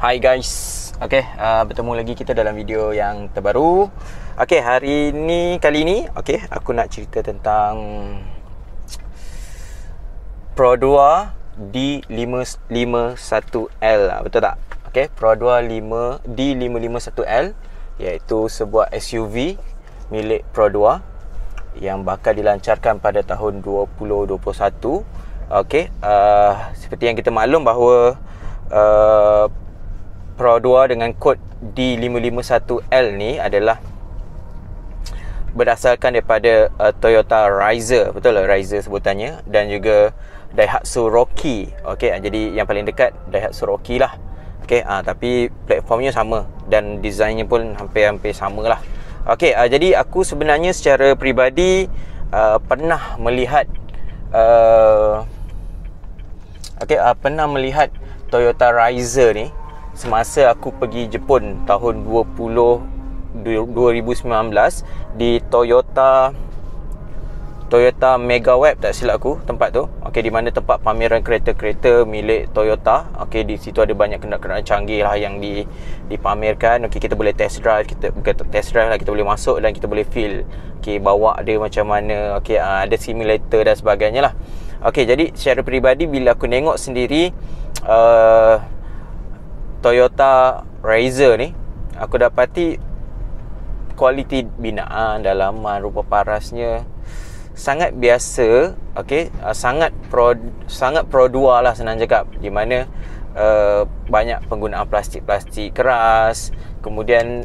Hai guys. Bertemu lagi kita dalam video yang terbaru. Kali ini aku nak cerita tentang Pro 2 D551L, betul tak? Pro 2 D551L, iaitu sebuah SUV milik Pro 2 yang bakal dilancarkan pada tahun 2021. Seperti yang kita maklum bahawa Pro 2 dengan kod D551L ni adalah berdasarkan daripada Toyota Ryzer, betul lah Ryzer sebutannya, dan juga Daihatsu Rocky. Jadi yang paling dekat Daihatsu Rocky lah. Tapi platformnya sama dan desainnya pun hampir-hampir sama lah. Jadi aku sebenarnya secara peribadi pernah melihat Toyota Ryzer ni semasa aku pergi Jepun tahun 2019 di Toyota Mega Web, tak silap aku tempat tu. Di mana tempat pameran kereta-kereta milik Toyota. Di situ ada banyak kendaraan canggih lah yang dipamerkan. Kita boleh test drive, kita boleh masuk dan kita boleh feel bawa dia macam mana. Ada simulator dan sebagainya lah. Jadi secara peribadi bila aku tengok sendiri Toyota Ryzer ni, aku dapati kualiti binaan, dalaman, rupa parasnya sangat biasa. Sangat Pro 2 lah, senang cakap. Di mana banyak penggunaan plastik keras. Kemudian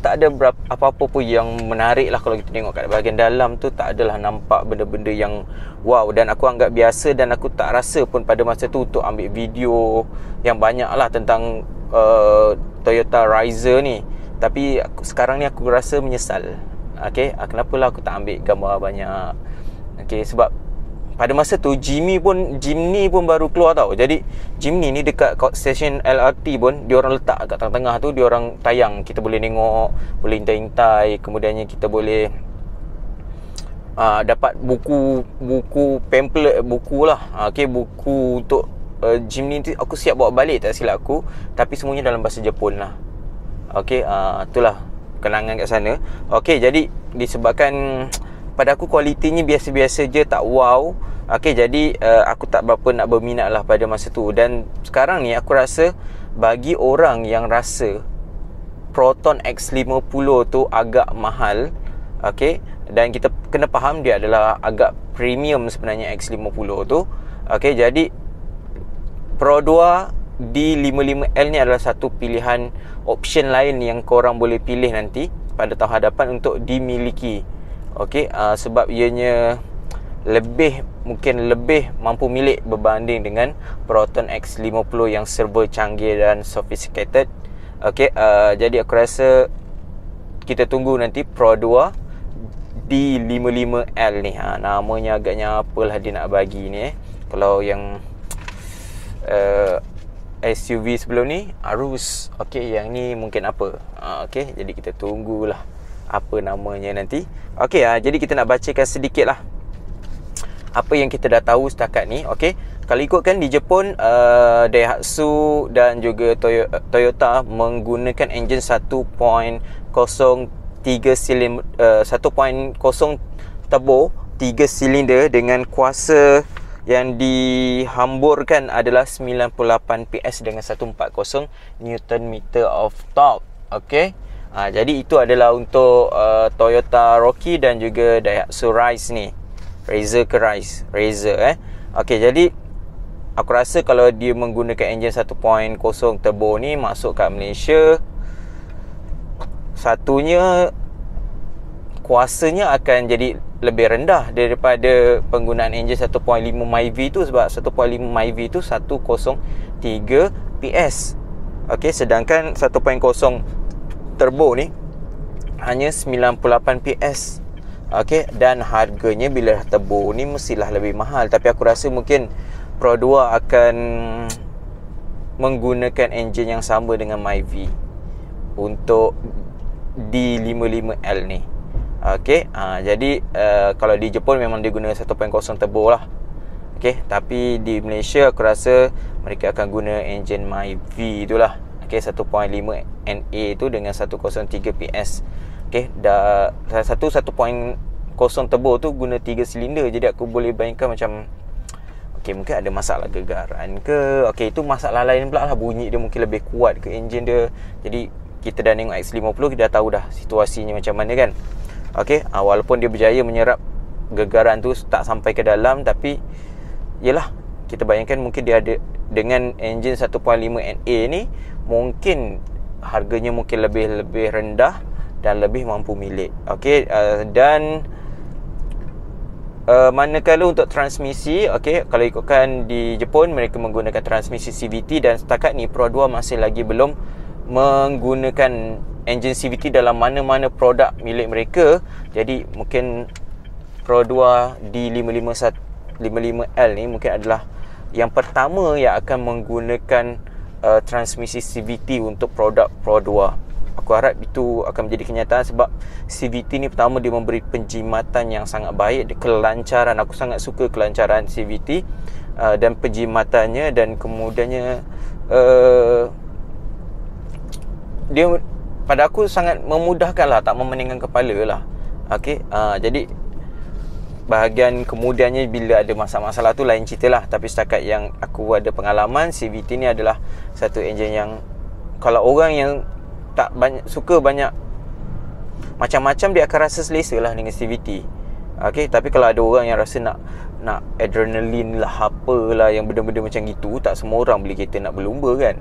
tak ada apa-apa pun yang menarik lah. Kalau kita tengok kat bahagian dalam tu, tak adalah nampak benda-benda yang wow. Dan aku anggap biasa, dan aku tak rasa pun pada masa tu untuk ambil video yang banyak lah tentang Toyota Ryzer ni. Tapi sekarang ni aku rasa menyesal. Kenapalah aku tak ambil gambar banyak. Sebab pada masa tu Jimny pun baru keluar tau. Jadi Jimny ni dekat stesen LRT pun diorang letak kat tengah-tengah tu, diorang tayang. Kita boleh tengok, boleh intai-intai. Kemudiannya kita boleh dapat buku pamphlet, buku lah. Buku untuk Jimny tu aku siap bawa balik, tak silap aku. Tapi semuanya dalam bahasa Jepun lah. Itulah kenangan kat sana. Jadi disebabkan pada aku kualitinya biasa-biasa je, tak wow. Jadi aku tak berapa nak berminat lah pada masa tu. Dan sekarang ni aku rasa bagi orang yang rasa Proton X50 tu agak mahal, dan kita kena faham dia adalah agak premium sebenarnya X50 tu. Jadi Pro 2 D55L ni adalah satu pilihan, option lain yang korang boleh pilih nanti pada tahun hadapan untuk dimiliki. Sebab ianya mungkin lebih mampu milik berbanding dengan Proton X50 yang serba canggih dan sophisticated. Jadi aku rasa kita tunggu nanti Pro 2 D55L ni. Namanya agaknya apalah dia nak bagi ni. Kalau yang SUV sebelum ni Arus, yang ni mungkin apa. Jadi kita tunggulah apa namanya nanti. Jadi kita nak bacakan sedikit lah apa yang kita dah tahu setakat ni. Kalau ikutkan di Jepun, Daihatsu dan juga Toyota menggunakan enjin 1.0 turbo 3 silinder dengan kuasa yang dihamburkan adalah 98 PS dengan 140 Nm of torque. Jadi itu adalah untuk Toyota Rocky dan juga Daihatsu Rise ni. Ryzer. Jadi aku rasa kalau dia menggunakan enjin 1.0 turbo ni masuk kat Malaysia, satunya kuasanya akan jadi lebih rendah daripada penggunaan enjin 1.5 MyV tu. Sebab 1.5 MyV tu 103 PS. Sedangkan 1.0 turbo ni hanya 98 PS. Dan harganya bila turbo ni mestilah lebih mahal. Tapi aku rasa mungkin Pro 2 akan menggunakan enjin yang sama dengan MyV untuk D55L ni. Jadi kalau di Jepun memang dia guna 1.0 turbo lah. Tapi di Malaysia aku rasa mereka akan guna enjin MyV itulah. Okey, 1.5 NA tu dengan 103 PS. Okey, dah 1.0 turbo tu guna 3 silinder. Jadi aku boleh bayangkan macam okey, mungkin ada masalah gegaran ke. Okey, itu masalah lain pula lah. Bunyi dia mungkin lebih kuat ke enjin dia. Jadi kita dah tengok X50, kita dah tahu dah situasinya macam mana kan. Okey, walaupun dia berjaya menyerap gegaran tu tak sampai ke dalam, tapi yelah, kita bayangkan mungkin dia ada dengan enjin 1.5 NA ni, mungkin harganya mungkin lebih rendah dan lebih mampu milik. Okey, dan manakala untuk transmisi, okey, kalau ikutkan di Jepun mereka menggunakan transmisi CVT, dan setakat ni Pro 2 masih lagi belum menggunakan enjin CVT dalam mana-mana produk milik mereka. Jadi mungkin Pro 2 di 55L ni mungkin adalah yang pertama yang akan menggunakan transmisi CVT untuk produk Pro 2. Aku harap itu akan menjadi kenyataan, sebab CVT ni pertama dia memberi penjimatan yang sangat baik, kelancaran. Aku sangat suka kelancaran CVT dan penjimatannya, dan kemudiannya dia pada aku sangat memudahkan lah, tak memeningkan kepala lah. Okey, jadi bahagian kemudiannya bila ada masalah-masalah tu lain cerita lah. Tapi setakat yang aku ada pengalaman, CVT ni adalah satu enjin yang kalau orang yang tak suka banyak macam-macam, dia akan rasa selesa lah dengan CVT. Okey, tapi kalau ada orang yang rasa nak adrenalin lah, apalah yang benda-benda macam gitu, tak semua orang beli kereta nak berlumba kan.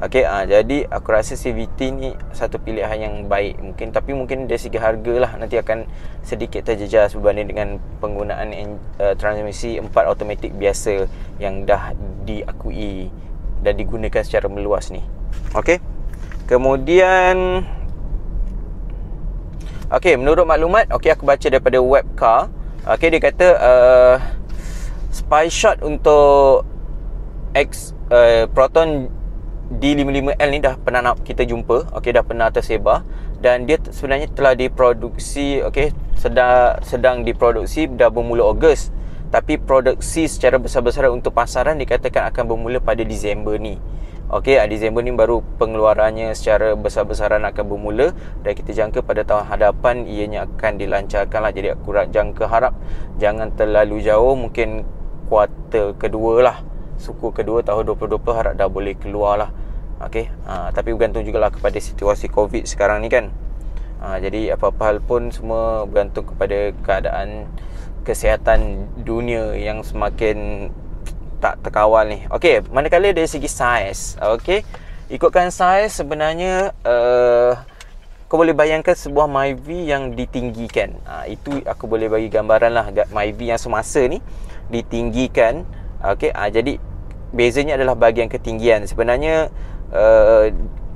Okey, jadi aku rasa CVT ni satu pilihan yang baik mungkin, tapi mungkin dari segi harga lah nanti akan sedikit terjejas berbanding dengan penggunaan transmisi 4 automatik biasa yang dah diakui dan digunakan secara meluas ni. Okey, kemudian okey, menurut maklumat, okey, aku baca daripada Webcar. Okey, dia kata spy shot untuk Proton D55L ni dah pernah kita jumpa. Okey, dah pernah tersebar, dan dia sebenarnya telah diproduksi. Okey, sedang diproduksi dah bermula Ogos, tapi produksi secara besar-besaran untuk pasaran dikatakan akan bermula pada Disember ni. Okey, Disember ni baru pengeluarannya secara besar-besaran akan bermula, dan kita jangka pada tahun hadapan ianya akan dilancarkan lah. Jadi aku harap jangan terlalu jauh, mungkin kuartal kedua lah, suku kedua tahun 2020 harap dah boleh keluar lah. Okey, tapi bergantung jugalah kepada situasi COVID sekarang ni kan. Jadi apa-apa hal pun semua bergantung kepada keadaan kesihatan dunia yang semakin tak terkawal ni. Okey, manakala dari segi saiz, okey, ikutkan saiz sebenarnya kau boleh bayangkan sebuah Myvi yang ditinggikan. Itu aku boleh bagi gambaran lah, Myvi yang semasa ni ditinggikan. Okey, jadi bezanya adalah bahagian ketinggian. Sebenarnya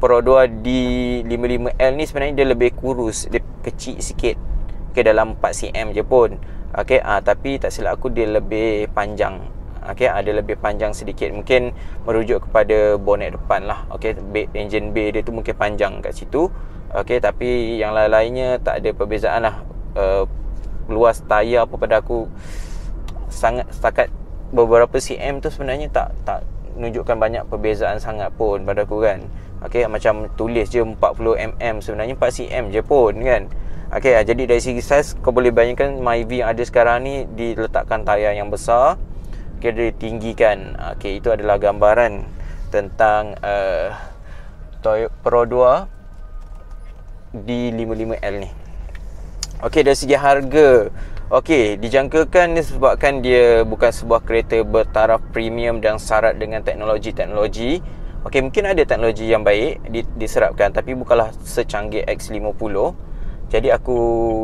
Pro 2 di 55L ni sebenarnya dia lebih kurus, dia kecil sikit. Okey, dalam 4cm je pun. Okey, tapi tak silap aku dia lebih panjang. Okey, ada lebih panjang sedikit, mungkin merujuk kepada bonet depan lah. Okey, engine bay dia tu mungkin panjang kat situ. Okey, tapi yang lain-lainnya tak ada perbezaan lah. Luas tayar apa pada aku sangat setakat beberapa cm tu sebenarnya tak menunjukkan banyak perbezaan sangat pun pada aku kan. Okey, macam tulis je 40mm, sebenarnya 4cm je pun kan. Okey, jadi dari segi saiz kau boleh bayangkan Myvi yang ada sekarang ni diletakkan tayar yang besar. Okey, dia ditinggikan. Okey, itu adalah gambaran tentang Toyota Pro 2 di 55L ni. Okey, dari segi harga, okey, dijangkakan disebabkan dia bukan sebuah kereta bertaraf premium dan syarat dengan teknologi-teknologi. Okey, mungkin ada teknologi yang baik diserapkan, tapi bukanlah secanggih X50. Jadi aku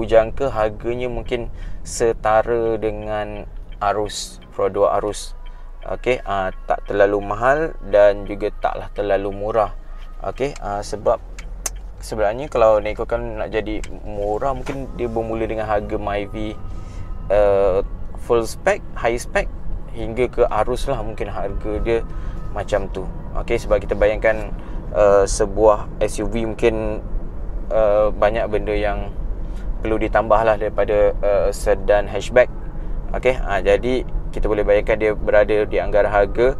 jangka harganya mungkin setara dengan Arus, Pro 2 Arus. Okey, tak terlalu mahal dan juga taklah terlalu murah. Okey, sebab sebenarnya kalau nak ikutkan nak jadi murah, mungkin dia bermula dengan harga Myvi full spec, high spec hingga ke Arus lah, mungkin harga dia macam tu. Okey, sebab kita bayangkan sebuah SUV mungkin banyak benda yang perlu ditambah lah daripada sedan hatchback. Okey, jadi kita boleh bayangkan dia berada di anggaran harga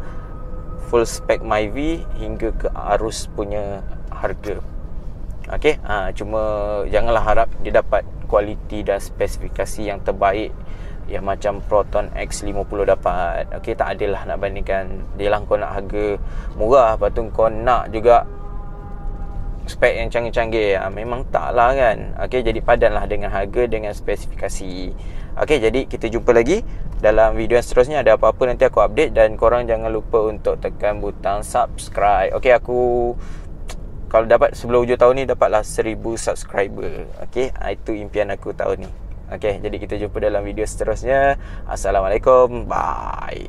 full spec Myvi hingga ke Arus punya harga. Okey, cuma janganlah harap dia dapat kualiti dan spesifikasi yang terbaik yang macam Proton X50 dapat. Okey, tak adalah nak bandingkan. Dia lah kau nak harga murah, lepas tu kau nak juga spek yang canggih-canggih. Memang tak lah kan. Okey, jadi padanlah dengan harga dengan spesifikasi. Okey, jadi kita jumpa lagi dalam video yang seterusnya. Ada apa-apa nanti aku update, dan korang jangan lupa untuk tekan butang subscribe. Okey, aku kalau dapat sebelum hujung tahun ni dapatlah 1000 subscriber. Okey, itu impian aku tahun ni. Okey, jadi kita jumpa dalam video seterusnya. Assalamualaikum. Bye.